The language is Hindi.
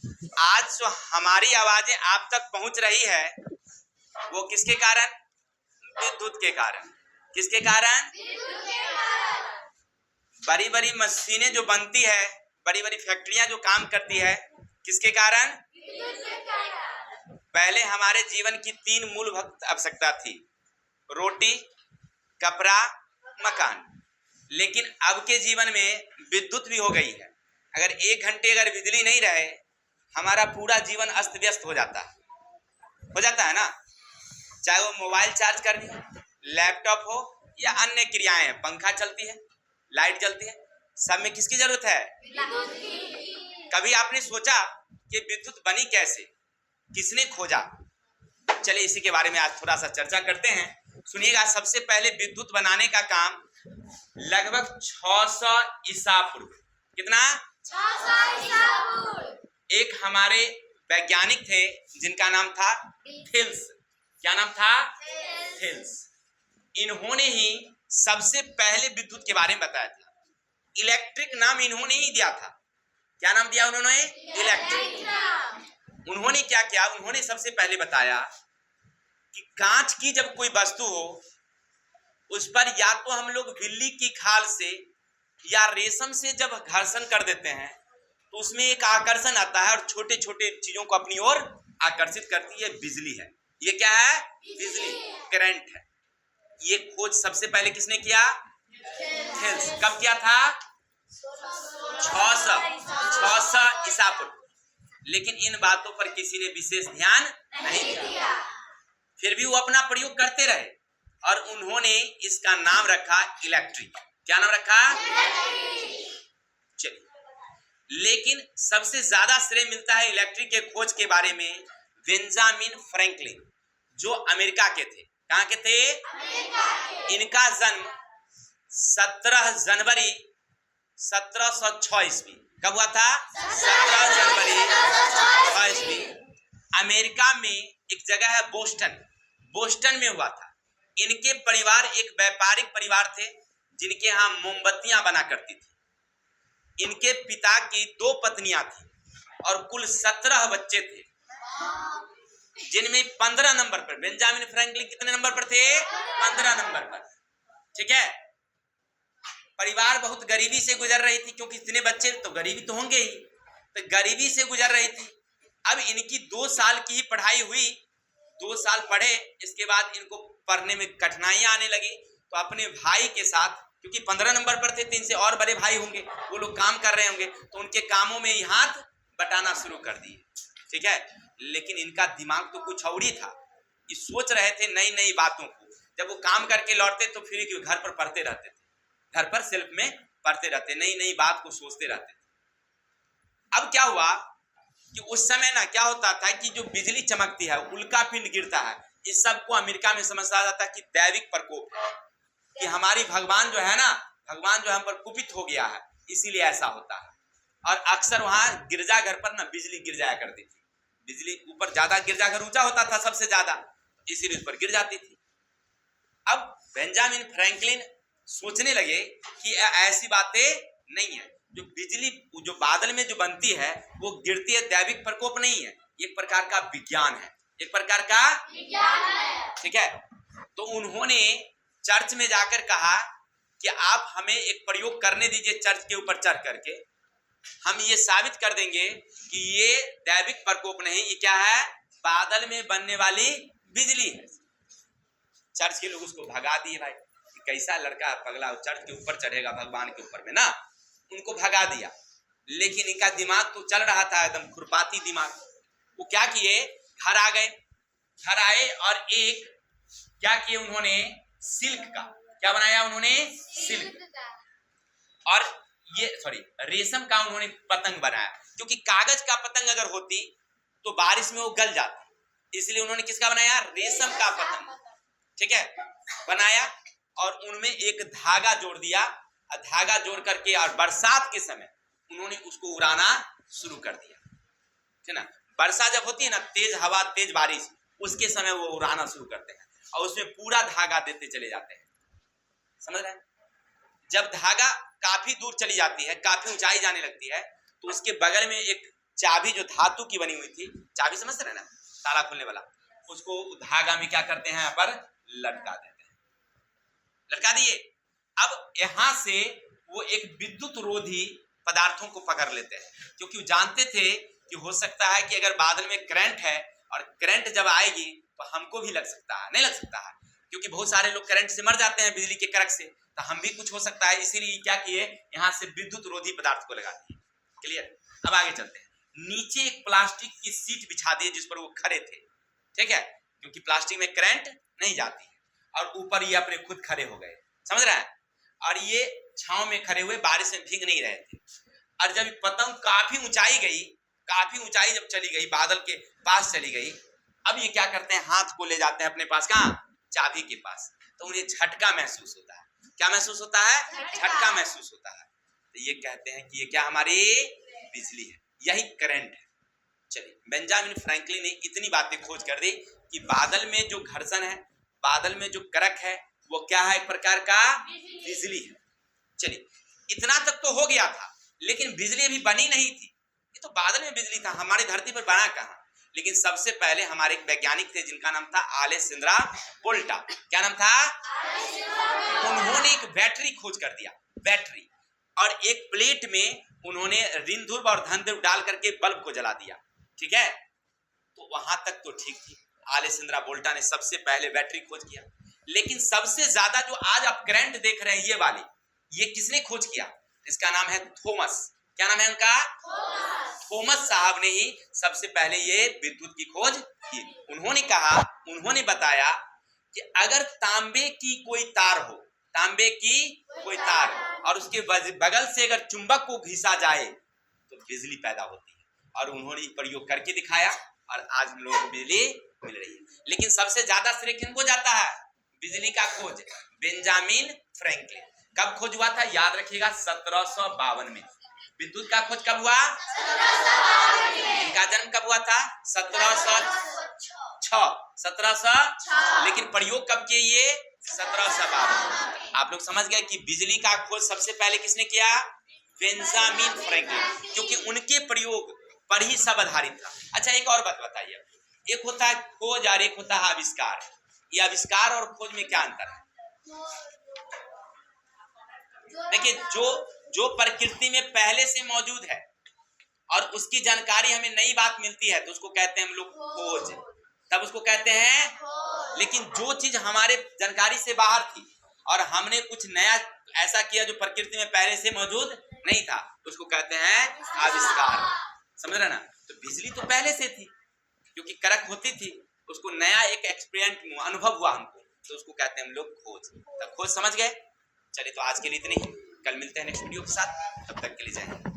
आज जो हमारी आवाजें आप तक पहुंच रही है वो किसके कारण? विद्युत के कारण। किसके कारण? बड़ी बड़ी मशीनें जो बनती है, बड़ी बड़ी फैक्ट्रियां जो काम करती है, किसके कारण? पहले हमारे जीवन की 3 मूलभूत आवश्यकता थी, रोटी, कपड़ा, मकान। लेकिन अब के जीवन में विद्युत भी हो गई है। अगर 1 घंटे अगर बिजली नहीं रहे, हमारा पूरा जीवन अस्त व्यस्त हो जाता है ना। चाहे वो मोबाइल चार्ज करनी हो, लैपटॉप हो या अन्य क्रियाएं हैं, पंखा चलती है, लाइट जलती है, सब में किसकी जरूरत है? कभी आपने सोचा कि विद्युत बनी कैसे, किसने खोजा? चलिए इसी के बारे में आज थोड़ा सा चर्चा करते हैं। सुनिएगा, सबसे पहले विद्युत बनाने का काम लगभग 600 ईसा पूर्व। कितना? 600 ईसा पूर्व। एक हमारे वैज्ञानिक थे जिनका नाम था थेल्स। क्या नाम था? थेल्स। इन्होंने ही सबसे पहले विद्युत के बारे में बताया था। इलेक्ट्रिक नाम इन्होंने ही दिया था। क्या नाम दिया उन्होंने? इलेक्ट्रिक। उन्होंने क्या किया? उन्होंने सबसे पहले बताया कि कांच की जब कोई वस्तु हो, उस पर या तो हम लोग बिल्ली की खाल से या रेशम से जब घर्षण कर देते हैं तो उसमें एक आकर्षण आता है और छोटे छोटे चीजों को अपनी ओर आकर्षित करती है। बिजली है। ये क्या है? बिजली, करंट है। ये खोज सबसे पहले किसने किया? थेल्स। कब किया था? 600 ईसा पूर्व। लेकिन इन बातों पर किसी ने विशेष ध्यान नहीं दिया। फिर भी वो अपना प्रयोग करते रहे और उन्होंने इसका नाम रखा इलेक्ट्रिक। क्या नाम रखा? चलिए, लेकिन सबसे ज्यादा श्रेय मिलता है इलेक्ट्रिक के खोज के बारे में बेंजामिन फ्रैंकलिन, जो अमेरिका के थे। कहां के थे? अमेरिका के। इनका जन्म 17 जनवरी 1706 ईस्वी। कब हुआ था? 17 जनवरी 1706 ईस्वी। अमेरिका में एक जगह है बोस्टन में हुआ था। इनके परिवार एक व्यापारिक परिवार थे जिनके यहाँ मोमबत्तियां बना करती थी। इनके पिता की 2 पत्नियां थी और कुल 17 बच्चे थे, जिनमें 15 नंबर पर बेंजामिन फ्रैंकलिन कितने नंबर पर थे? 15 नंबर पर। ठीक है। परिवार बहुत गरीबी से गुजर रही थी, क्योंकि इतने बच्चे तो गरीबी तो होंगे ही, तो गरीबी से गुजर रही थी। अब इनकी 2 साल की ही पढ़ाई हुई, 2 साल पढ़े, इसके बाद इनको पढ़ने में कठिनाइयां आने लगी, तो अपने भाई के साथ, क्योंकि 15 नंबर पर थे, 3 से और बड़े भाई होंगे, वो लोग काम कर रहे होंगे, तो उनके कामों में ही हाथ बटाना शुरू कर दिए। ठीक है। लेकिन इनका दिमाग तो कुछ और ही था। ये सोच रहे थे नई नई बातों को। जब वो काम करके लौटते तो फिर घर पर पढ़ते रहते थे, घर पर सेल्फ में पढ़ते रहते, नई नई बात को सोचते रहते थे। अब क्या हुआ कि उस समय ना क्या होता था कि जो बिजली चमकती है, उल्का पिंड गिरता है, इस सबको अमेरिका में समझा जाता कि दैविक प्रकोप है, कि हमारी भगवान जो है ना, भगवान जो हम पर कुपित हो गया है, इसीलिए ऐसा होता है। और अक्सर वहां गिरजाघर पर ना बिजली गिर जाया करती थी। बिजली ऊपर ज्यादा, गिरजाघर ऊंचा होता था सबसे ज्यादा, इसीलिए उस पर गिर जाती थी। अब बेंजामिन फ्रैंकलिन सोचने लगे कि ऐसी बातें नहीं है, जो बिजली जो बादल में जो बनती है वो गिरती है, दैविक प्रकोप नहीं है, एक प्रकार का विज्ञान है, एक प्रकार का विज्ञान है। ठीक है। तो उन्होंने चर्च में जाकर कहा कि आप हमें एक प्रयोग करने दीजिए, चर्च के ऊपर चढ़ करके हम ये साबित कर देंगे कि ये दैविक प्रकोप नहीं, ये क्या है? बादल में बनने वाली बिजली है। चर्च के लोग उसको भगा दिए। भाई कैसा लड़का है, पगला, चर्च के ऊपर चढ़ेगा भगवान के ऊपर में ना, उनको भगा दिया। लेकिन इनका दिमाग तो चल रहा था, एकदम खुरपाती दिमाग। वो क्या किए, घर आ गए। घर आए और एक क्या किए उन्होंने, सिल्क का क्या बनाया उन्होंने, सिल्क का। और ये रेशम का उन्होंने पतंग बनाया, क्योंकि कागज का पतंग अगर होती तो बारिश में वो गल जाती, इसलिए उन्होंने किसका बनाया, रेशम का पतंग। ठीक है, बनाया और उनमें एक धागा जोड़ दिया, धागा जोड़ करके और बरसात के समय उन्होंने उसको उड़ाना शुरू कर दिया। ठीक ना, वर्षा जब होती है ना, तेज हवा, तेज बारिश, उसके समय वो उड़ाना शुरू करते हैं और उसमें पूरा धागा देते चले जाते हैं। समझ रहे हैं? जब धागा काफी दूर चली जाती है, काफी ऊंचाई जाने लगती है, तो उसके बगल में एक चाबी जो धातु की बनी हुई थी, चाबी समझते रहे ना, ताला खोलने वाला, उसको धागा में क्या करते हैं, यहाँ पर लटका देते हैं, लटका दिए। अब यहां से वो एक विद्युत रोधी पदार्थों को पकड़ लेते हैं, क्योंकि वो जानते थे कि हो सकता है कि अगर बादल में करंट है और करंट जब आएगी तो हमको भी लग सकता है, नहीं लग सकता है, क्योंकि बहुत सारे लोग करंट से मर जाते हैं बिजली के करक से, तो हम भी कुछ हो सकता है, इसीलिए क्या किए, यहाँ से विद्युत रोधी पदार्थ को लगा दिए। क्लियर। अब आगे चलते हैं। नीचे एक प्लास्टिक की सीट बिछा दिए जिस पर वो खड़े थे, ठीक है, क्योंकि प्लास्टिक में करंट नहीं जाती है, और ऊपर ये अपने खुद खड़े हो गए, समझ रहे हैं, और ये छांव में खड़े हुए, बारिश में भीग नहीं रहे थे। और जब पतंग काफी ऊंचाई गई, काफी ऊंचाई जब चली गई, बादल के पास चली गई, अब ये क्या करते हैं, हाथ को ले जाते हैं अपने पास, कहाँ, चाबी के पास, तो उन्हें झटका महसूस होता है। क्या महसूस होता है, झटका महसूस होता है, तो ये कहते हैं कि ये क्या, हमारी बिजली है, यही करंट है। चलिए, बेंजामिन फ्रैंकलिन ने इतनी बातें खोज कर दी कि बादल में जो घर्षण है, बादल में जो करक है, वो क्या है, एक प्रकार का बिजली है। चलिए, इतना तक तो हो गया था, लेकिन बिजली अभी बनी नहीं थी, ये तो बादल में बिजली था, हमारी धरती पर बना कहाँ। लेकिन सबसे पहले हमारे एक वैज्ञानिक थे जिनका नाम था अलेक्जेंड्रो वोल्टा। क्या नाम था, उन्होंने एक बैटरी खोज कर दिया, बैटरी, और एक प्लेट में उन्होंने ऋण ध्रुव और धन ध्रुव डाल करके बल्ब को जला दिया, ठीक है, तो वहां तक तो ठीक थी। अलेक्जेंड्रो वोल्टा ने सबसे पहले बैटरी खोज किया, लेकिन सबसे ज्यादा जो आज आप करंट देख रहे हैं ये वाली, ये किसने खोज किया, इसका नाम है थॉमस। क्या नाम है उनका, थॉमस साहब ने ही सबसे पहले ये विद्युत की खोज की। उन्होंने कहा, उन्होंने बताया कि अगर तांबे की कोई तार हो, तांबे की कोई तार, और उसके बगल से अगर चुंबक को घिसा जाए तो बिजली पैदा होती है, और उन्होंने प्रयोग करके दिखाया, और आज हम लोगों को बिजली मिल रही है। लेकिन सबसे ज्यादा श्रेय किनको जाता है, बिजली का खोज बेंजामिन फ्रैंकलिन। कब खोज हुआ था, याद रखिएगा, 1752 में। विद्युत का खोज कब हुआ, इनका जन्म कब हुआ था, 1706, लेकिन प्रयोग कब किए ये, 1752। आप लोग समझ गए कि बिजली का खोज सबसे पहले किसने किया, बेंजामिन फ्रैंकलिन, क्योंकि उनके प्रयोग पर ही सब आधारित था। अच्छा, एक और बात बताइए, एक होता है खोज और एक होता है आविष्कार। ये आविष्कार और खोज में क्या अंतर है? देखिए, जो प्रकृति में पहले से मौजूद है और उसकी जानकारी हमें नई बात मिलती है, तो उसको कहते हैं हम लोग खोज, तब उसको कहते हैं। लेकिन जो चीज हमारे जानकारी से बाहर थी और हमने कुछ नया ऐसा किया जो प्रकृति में पहले से मौजूद नहीं था, उसको कहते हैं आविष्कार। समझ रहे ना। तो बिजली तो पहले से थी, क्योंकि करक होती थी, उसको नया एक एक्सपीरियंस अनुभव हुआ हमको, तो उसको कहते हैं हम लोग खोज। तब खोज समझ गए। चलिए, तो आज के लिए इतनी ही, कल मिलते हैं नेक्स्ट वीडियो के साथ, तब तक के लिए जय हिंद।